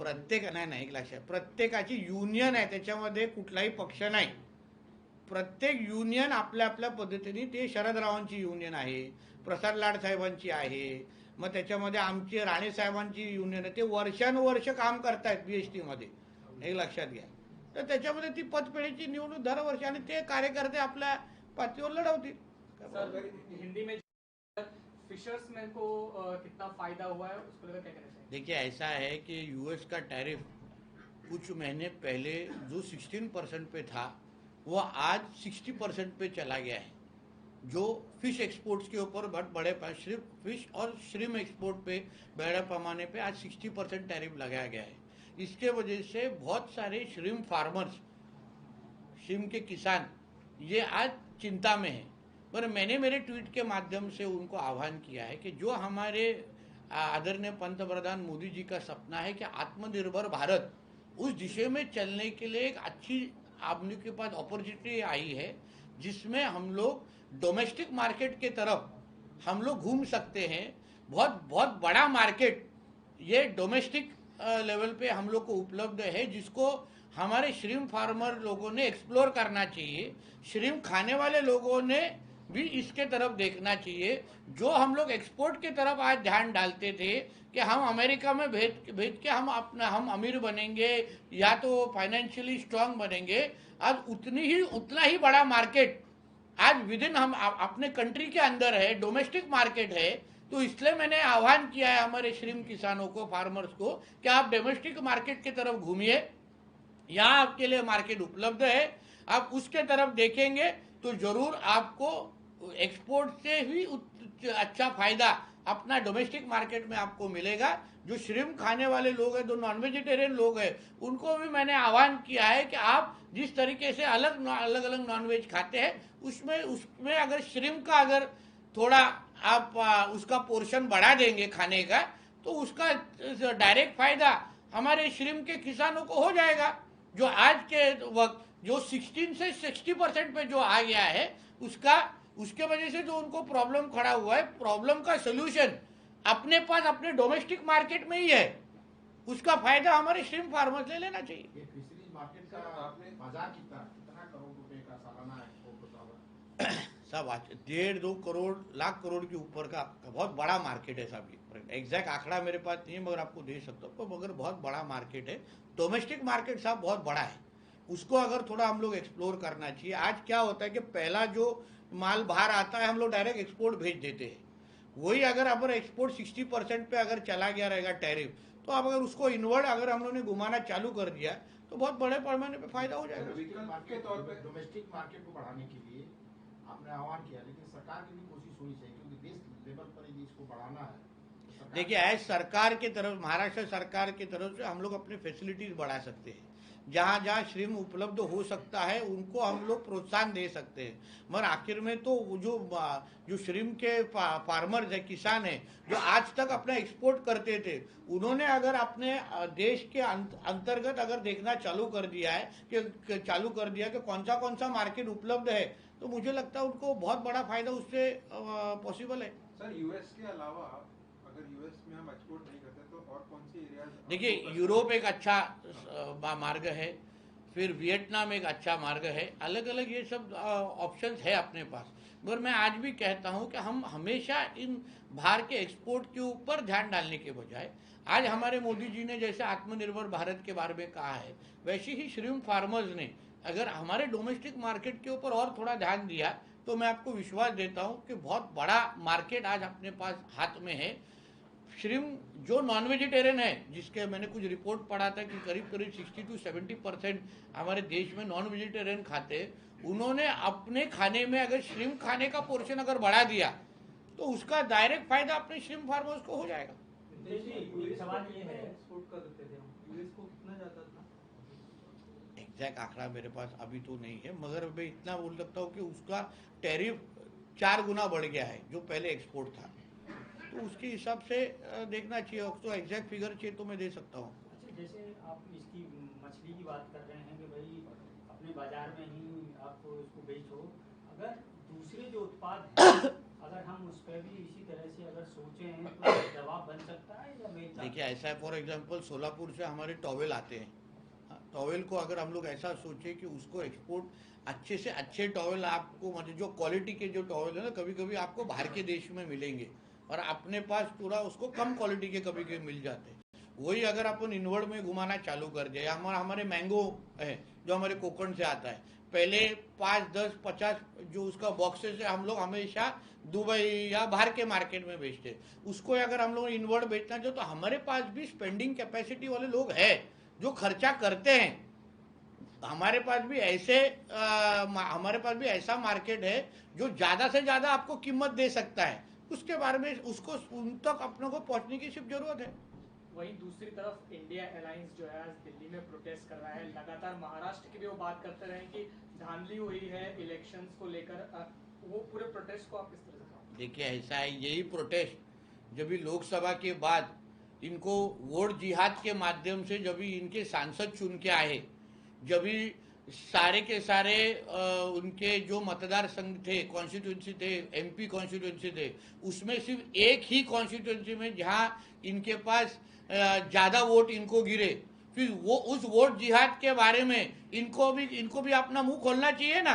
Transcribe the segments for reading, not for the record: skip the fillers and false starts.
नाही एक लक्षात, प्रत्येकाची युनियन आहे, त्याच्यामध्ये कुठलाही पक्ष नाही. प्रत्येक युनियन आपल्या आपल्या पद्धतीने, ते शरदरावांची युनियन आहे, प्रसाद लाड साहेबांची आहे, मग त्याच्यामध्ये आमची राणे साहेबांची युनियन आहे, ते वर्षानुवर्ष काम करतायत बीएसटी मध्ये, हे लक्षात घ्या. तर त्याच्यामध्ये ती पतपेढीची निवडणूक दरवर्षी, आणि ते कार्यकर्ते आपल्या पातळीवर लढवतील. हिंदी में फिशर्स में को कितना फायदा हुआ है उसको लेकर क्या कहना चाहिए? देखिए ऐसा है कि यूएस का टैरिफ कुछ महीने पहले जो 16% पे था वो आज 60% पे चला गया है. जो फिश एक्सपोर्ट्स के ऊपर बहुत बड़े सिर्फ फिश और श्रिम एक्सपोर्ट पे बड़े पैमाने पे आज 60% टैरिफ लगाया गया है. इसके वजह से बहुत सारे श्रिम फार्मर्स, श्रिम के किसान, ये आज चिंता में हैं. पर मैंने मेरे ट्वीट के माध्यम से उनको आह्वान किया है कि जो हमारे आदरणीय पंतप्रधान मोदी जी का सपना है कि आत्मनिर्भर भारत, उस दिशा में चलने के लिए एक अच्छी आप लोग के पास अपॉर्चुनिटी आई है, जिसमें हम लोग डोमेस्टिक मार्केट के तरफ हम लोग घूम सकते हैं. बहुत बहुत बड़ा मार्केट ये डोमेस्टिक लेवल पे हम लोग को उपलब्ध है, जिसको हमारे श्रिम फार्मर लोगों ने एक्सप्लोर करना चाहिए. श्रिम खाने वाले लोगों ने भी इसके तरफ देखना चाहिए. जो हम लोग एक्सपोर्ट के तरफ आज ध्यान डालते थे कि हम अमेरिका में भेज के हम अमीर बनेंगे या तो फाइनेंशियली स्ट्रांग बनेंगे, आज उतना ही बड़ा मार्केट आज विदिन हम अपने कंट्री के अंदर है, डोमेस्टिक मार्केट है. तो इसलिए मैंने आह्वान किया है हमारे श्रिम किसानों को, फार्मर्स को, कि आप डोमेस्टिक मार्केट की तरफ घूमिए. यहाँ आपके लिए मार्केट उपलब्ध है, आप उसके तरफ देखेंगे तो जरूर आपको एक्सपोर्ट से ही अच्छा फायदा अपना डोमेस्टिक मार्केट में आपको मिलेगा. जो श्रिम खाने वाले लोग हैं, जो नॉन वेजिटेरियन लोग हैं, उनको भी मैंने आह्वान किया है कि आप जिस तरीके से अलग अलग नॉन वेज खाते हैं, उसमें अगर श्रिम का अगर थोड़ा आप उसका पोर्शन बढ़ा देंगे खाने का, तो उसका डायरेक्ट फायदा हमारे श्रिम के किसानों को हो जाएगा. जो आज के वक्त जो 16 से 60% पे जो आ गया है, उसके वजह से जो उनको प्रॉब्लम खड़ा हुआ है, प्रॉब्लम का सोल्यूशन अपने पास अपने डोमेस्टिक मार्केट में ही है. उसका फायदा हमारे श्रिम फार्मर्स ले लेना चाहिए. ये फिशरीज मार्केट का आपने बाजार कितना करोड़ रुपए का सालाना एक्सपोर्ट होता होगा? सब 1.5-2 करोड़ लाख करोड़ के ऊपर का बहुत बड़ा मार्केट है साहब. एग्जैक्ट आंकड़ा मेरे पास नहीं है, मगर आपको दे सकता हूँ, मगर बहुत बड़ा मार्केट है. डोमेस्टिक मार्केट साहब बहुत बड़ा है, उसको अगर थोड़ा हम लोग एक्सप्लोर करना चाहिए. आज क्या होता है कि पहला जो माल बाहर आता है, हम लोग डायरेक्ट एक्सपोर्ट भेज देते हैं. वही अगर एक्सपोर्ट 60% पे अगर चला गया रहेगा टैरिफ, तो अब अगर उसको इनवर्ड अगर हम लोगों ने घुमाना चालू कर दिया, तो बहुत बड़े पैमाने पे फायदा हो जाएगा. डोमेस्टिक मार्केट को बढ़ाने के लिए आपने आह्वान किया, लेकिन सरकार की भी कोशिश होनी चाहिए, क्योंकि देश लेवल पर यदि इसको बढ़ाना है. देखिए, आज सरकार की तरफ, महाराष्ट्र सरकार की तरफ से हम लोग अपने फैसिलिटीज बढ़ा सकते हैं. जहाँ जहाँ श्रिम उपलब्ध हो सकता है उनको हम लोग प्रोत्साहन दे सकते हैं. मगर आखिर में तो जो श्रिम के फार्मर्स है, किसान है, जो आज तक अपना एक्सपोर्ट करते थे, उन्होंने अगर अपने देश के अंतर्गत अगर देखना चालू कर दिया कि कौन सा मार्केट उपलब्ध है, तो मुझे लगता है उनको बहुत बड़ा फायदा उससे पॉसिबल है. सर, यूएस के अलावा अगर यूएस में हम एक्सपोर्ट नहीं करते तो और कौन सी एरियाज? देखिए, यूरोप एक अच्छा मार्ग है, फिर वियतनाम एक अच्छा मार्ग है, अलग अलग ये सब ऑप्शंस है अपने पास. मगर मैं आज भी कहता हूं कि हम हमेशा इन बाहर के एक्सपोर्ट के ऊपर ध्यान डालने के बजाय, आज हमारे मोदी जी ने जैसे आत्मनिर्भर भारत के बारे में कहा है, वैसे ही श्रिम फार्मर्स ने अगर हमारे डोमेस्टिक मार्केट के ऊपर और थोड़ा ध्यान दिया, तो मैं आपको विश्वास देता हूं कि बहुत बड़ा मार्केट आज अपने पास हाथ में है. श्रिम जो नॉन वेजिटेरियन है, जिसके मैंने कुछ रिपोर्ट पढ़ा था कि करीब 60-70% हमारे देश में नॉन वेजिटेरियन खाते, उन्होंने अपने खाने में अगर श्रिम खाने का पोर्शन अगर बढ़ा दिया, तो उसका डायरेक्ट फायदा अपने श्रिम फार्मर्स को हो जाएगा. सवाल ये है, एक्सपोर्ट कर देते थे हम, यूएस को कितना जाता था? एग्जैक्ट आंकड़ा मेरे पास अभी तो नहीं है, मगर मैं इतना बोल सकता हूँ कि उसका टैरिफ 4 गुना बढ़ गया है जो पहले एक्सपोर्ट था. तो उसके हिसाब से देखना चाहिए. तो एग्जैक्ट फिगर चाहिए तो मैं दे सकता हूँ. अच्छा, जैसे आप इसकी मछली की बात कर रहे हैं कि भाई अपने बाजार में ही आप इसको बेचो, अगर दूसरे जो उत्पाद हैं अगर हम उस पर भी इसी तरह से अगर सोचें तो जवाब बन सकता है या मेन देखिए ऐसा है, फॉर एग्जांपल सोलापुर से हमारे टॉवेल आते हैं। टॉवेल को अगर हम लोग ऐसा सोचे कि उसको एक्सपोर्ट अच्छे से अच्छे टॉवेल आपको, मतलब जो क्वालिटी के जो टॉवेल है ना, कभी कभी आपको बाहर के देश में मिलेंगे और अपने पास पूरा उसको कम क्वालिटी के कभी कभी मिल जाते हैं। वही अगर अपन इनवर्ड में घुमाना चालू कर दिया, हमारे मैंगो है जो हमारे कोकण से आता है, पहले 5, 10, 50 जो उसका बॉक्सेस है हम लोग हमेशा दुबई या बाहर के मार्केट में बेचते हैं। उसको अगर हम लोग इनवर्ड बेचना चाहो तो हमारे पास भी स्पेंडिंग कैपेसिटी वाले लोग हैं जो खर्चा करते हैं। हमारे पास भी ऐसा मार्केट है जो ज़्यादा से ज़्यादा आपको कीमत दे सकता है। उसके बारे में उसको उन तक अपनों को पहुंचने की सिर्फ जरूरत है। वहीं दूसरी तरफ इंडिया अलायंस जो है आज दिल्ली में प्रोटेस्ट कर रहा है। लगातार महाराष्ट्र की भी वो बात करते रहे कि धांधली हुई है इलेक्शंस को लेकर। वो पूरे प्रोटेस्ट को आप किस तरह से देखते हैं? देखिए ऐसा है, यही प्रोटेस्ट जब भी लोकसभा के बाद इनको वोट जिहाद के माध्यम से जब भी इनके सांसद चुन के आए, जब भी सारे के सारे उनके जो मतदार संघ थे, कॉन्स्टिट्यूंसी थे, एमपी कॉन्स्टिट्यूंसी थे, उसमें सिर्फ एक ही कॉन्स्टिट्यूंसी में जहां इनके पास ज़्यादा वोट इनको गिरे, फिर वो उस वोट जिहाद के बारे में इनको भी अपना मुंह खोलना चाहिए ना,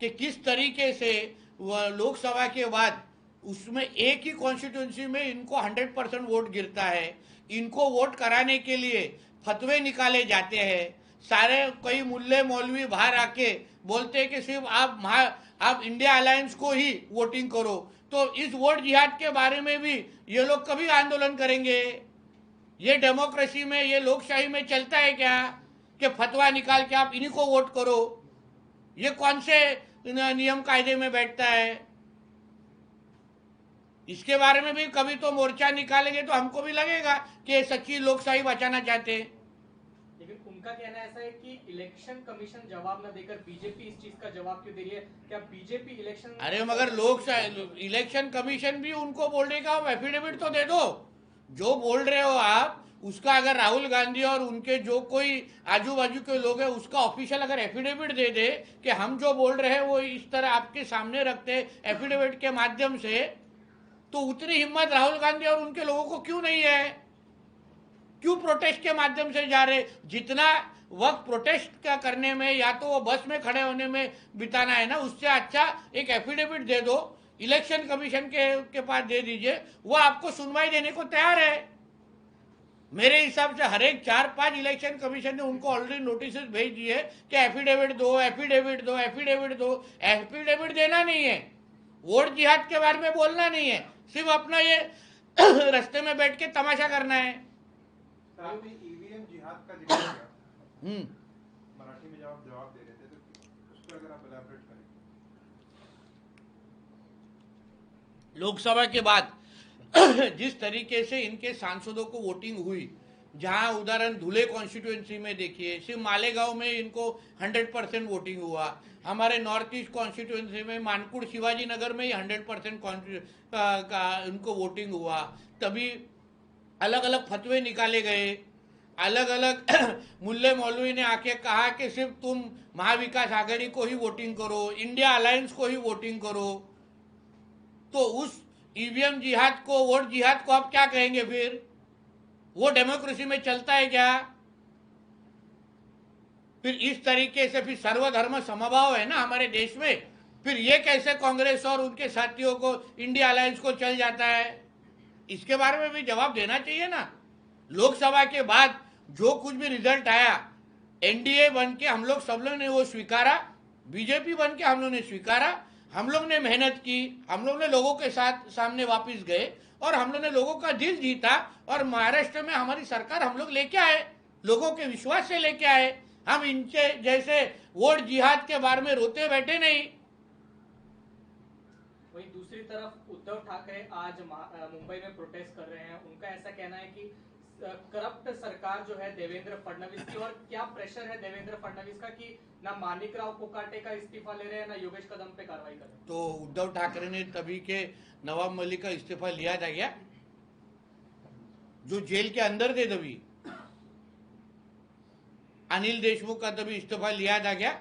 कि किस तरीके से लोकसभा के बाद उसमें एक ही कॉन्स्टिट्यूंसी में इनको 100% वोट गिरता है। इनको वोट कराने के लिए फतवे निकाले जाते हैं। सारे कई मुल्ले मौलवी बाहर आके बोलते हैं कि सिर्फ आप इंडिया अलायंस को ही वोटिंग करो। तो इस वोट जिहाद के बारे में भी ये लोग कभी आंदोलन करेंगे? ये डेमोक्रेसी में, ये लोकशाही में चलता है क्या कि फतवा निकाल के आप इन्हीं को वोट करो? ये कौन से नियम कायदे में बैठता है? इसके बारे में भी कभी तो मोर्चा निकालेंगे तो हमको भी लगेगा कि ये सच्ची लोकशाही बचाना चाहते हैं। लेकिन उनका कहना ऐसा है कि इलेक्शन कमीशन जवाब न देकर बीजेपी इस चीज का जवाब क्यों दे रही है? क्या बीजेपी इलेक्शन, अरे मगर लोकशाही इलेक्शन कमीशन भी उनको बोलने का एफिडेविट तो दे दो। जो बोल रहे हो आप उसका अगर राहुल गांधी और उनके जो कोई आजू बाजू के लोग हैं उसका ऑफिशियल अगर एफिडेविट दे दे कि हम जो बोल रहे हैं वो इस तरह आपके सामने रखते एफिडेविट के माध्यम से, तो उतनी हिम्मत राहुल गांधी और उनके लोगों को क्यों नहीं है? क्यों प्रोटेस्ट के माध्यम से जा रहे? जितना वक्त प्रोटेस्ट का करने में या तो वो बस में खड़े होने में बिताना है ना, उससे अच्छा एक एफिडेविट दे दो, इलेक्शन कमीशन के पास दे दीजिए, वो आपको सुनवाई देने को तैयार है। मेरे हिसाब से हर एक 4-5 इलेक्शन कमीशन ने उनको ऑलरेडी नोटिस भेज दिए कि एफिडेविट दो, एफिडेविट दो, एफिडेविट दो। एफिडेविट देना नहीं है, वोट जिहाद के बारे में बोलना नहीं है, सिर्फ अपना ये रास्ते में बैठ के तमाशा करना है। आपने ईवीएम जिहाद का जिक्र किया, मराठी में जवाब दे रहे थे, तो उस पर अगर आप एलैबोरेट करें। लोकसभा के बाद जिस तरीके से इनके सांसदों को वोटिंग हुई, जहां उदाहरण धुले कॉन्स्टिट्यूएंसी में देखिए सिर्फ मालेगांव में इनको 100% वोटिंग हुआ। हमारे नॉर्थ ईस्ट कॉन्स्टिट्यूएंसी में मानकुड़ शिवाजी नगर में ही 100% उनको वोटिंग हुआ। तभी अलग अलग फतवे निकाले गए, अलग अलग मुल्ले मौलवी ने आके कहा कि सिर्फ तुम महाविकास आघाड़ी को ही वोटिंग करो, इंडिया अलायंस को ही वोटिंग करो। तो उस ईवीएम जिहाद को, वोट जिहाद को आप क्या कहेंगे? फिर वो डेमोक्रेसी में चलता है क्या? फिर इस तरीके से फिर सर्वधर्म समभाव है ना हमारे देश में, फिर ये कैसे कांग्रेस और उनके साथियों को इंडिया अलायंस को चल जाता है? इसके बारे में भी जवाब देना चाहिए ना। लोकसभा के बाद जो कुछ भी रिजल्ट आया, एनडीए बन के हम लोग सब लोग ने वो स्वीकारा, बीजेपी बन के हम लोग ने स्वीकारा, हम लोग ने मेहनत की, हम लोग ने लोगों के साथ सामने वापस गए और हम लोग ने लोगों का दिल जीता और महाराष्ट्र में हमारी सरकार हम लोग लेके आए, लोगों के विश्वास से लेके आए। हम इनके जैसे वोट जिहाद के बारे में रोते बैठे नहीं। वहीं दूसरी तरफ उद्धव ठाकरे आज मुंबई में प्रोटेस्ट कर रहे हैं। उनका ऐसा कहना है कि करप्ट सरकार जो है देवेंद्र फडणवीस की, और क्या प्रेशर है देवेंद्र फडणवीस का कि ना मानिकराव कोकाटे का इस्तीफा ले रहे हैं ना योगेश कदम पे कार्रवाई कर रहे हैं। तो उद्धव ठाकरे ने तभी के नवाब मलिक का इस्तीफा लिया था क्या, जो जेल के अंदर थे? तभी अनिल देशमुख का तभी इस्तीफा लिया था क्या?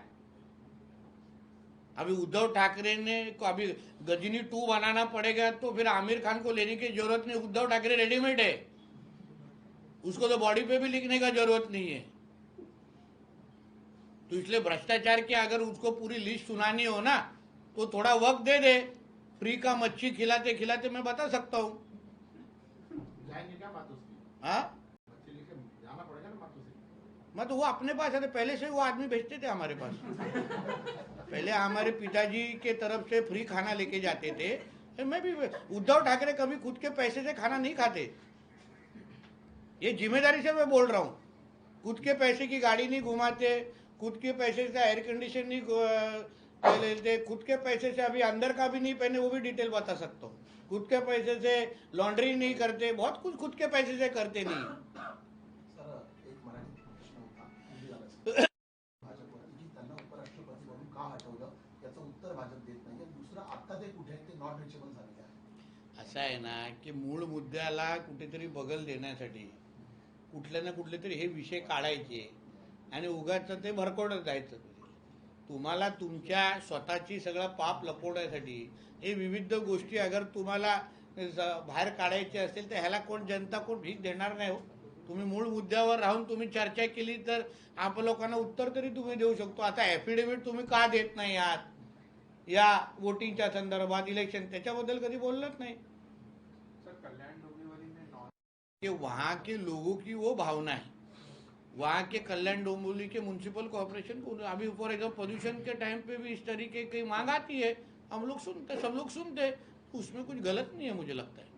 अभी उद्धव ठाकरे ने को अभी गजनी 2 बनाना पड़ेगा तो फिर आमिर खान को लेने की जरूरत नहीं, उद्धव ठाकरे रेडीमेड है, उसको तो बॉडी पे भी लिखने का जरूरत नहीं है। तो इसलिए भ्रष्टाचार की अगर उसको पूरी लिस्ट सुनानी हो ना तो थोड़ा वक्त दे दे, फ्री का मच्छी खिलाते खिलाते मैं बता सकता हूँ। जाएंगे क्या मातू से? हाँ बच्चे लेके जाना पड़ेगा ना मातू से। मैं तो वो अपने पास आते, पहले से वो आदमी भेजते थे हमारे पास। पहले हमारे पिताजी के तरफ से फ्री खाना लेके जाते थे। मैं भी, उद्धव ठाकरे कभी खुद के पैसे से खाना नहीं खाते, ये जिम्मेदारी से मैं बोल रहा हूँ। खुद के पैसे की गाड़ी नहीं घुमाते, खुद के पैसे से एयर कंडीशन नहीं लेते, खुद के पैसे से अभी अंदर का भी नहीं पहने, वो भी डिटेल बता सकता हूँ। खुद के पैसे से लॉन्ड्री नहीं करते, बहुत कुछ खुद के पैसे से करते नहीं। सर एक मराठी प्रश्न होता भाजपवरती की त्यांना उपराष्ट्रपती म्हणून का हटवलं याचं उत्तर भाजप देत नाही. दुसरं आता ते कुठे ते नॉट रिचेबल झालेले आहे. असं आहे ना की मूळ मुद्द्याला कुठेतरी बगल देण्यासाठी कुठले ना कुठले तरी हे विषय काढायचे आणि उगाच ते भरकवत जायचं. तुम्हाला तुमच्या स्वतःची सगळं पाप लपवण्यासाठी हे विविध गोष्टी अगर तुम्हाला बाहेर काढायचे असेल तर ह्याला कोण जनता कोण भीक देणार नाही हो. तुम्ही मूळ मुद्द्यावर राहून तुम्ही चर्चा केली तर आपल्या लोकांना उत्तर तरी तुम्ही देऊ शकतो. आता ॲफिडेव्हिट तुम्ही का देत नाही आहात या वोटिंगच्या संदर्भात, इलेक्शन त्याच्याबद्दल कधी बोललंच नाही. सर कल्याण डोंबिवली में नॉन कि वहाँ के लोगों की वो भावना है, वहाँ के कल्याण डोंबिवली के म्यूनसिपल कॉर्पोरेशन को अभी फॉर एग्जाम्पल पोल्यूशन के टाइम पे भी इस तरीके की मांग आती है, हम लोग सुनते, सब लोग सुनते, उसमें कुछ गलत नहीं है मुझे लगता है.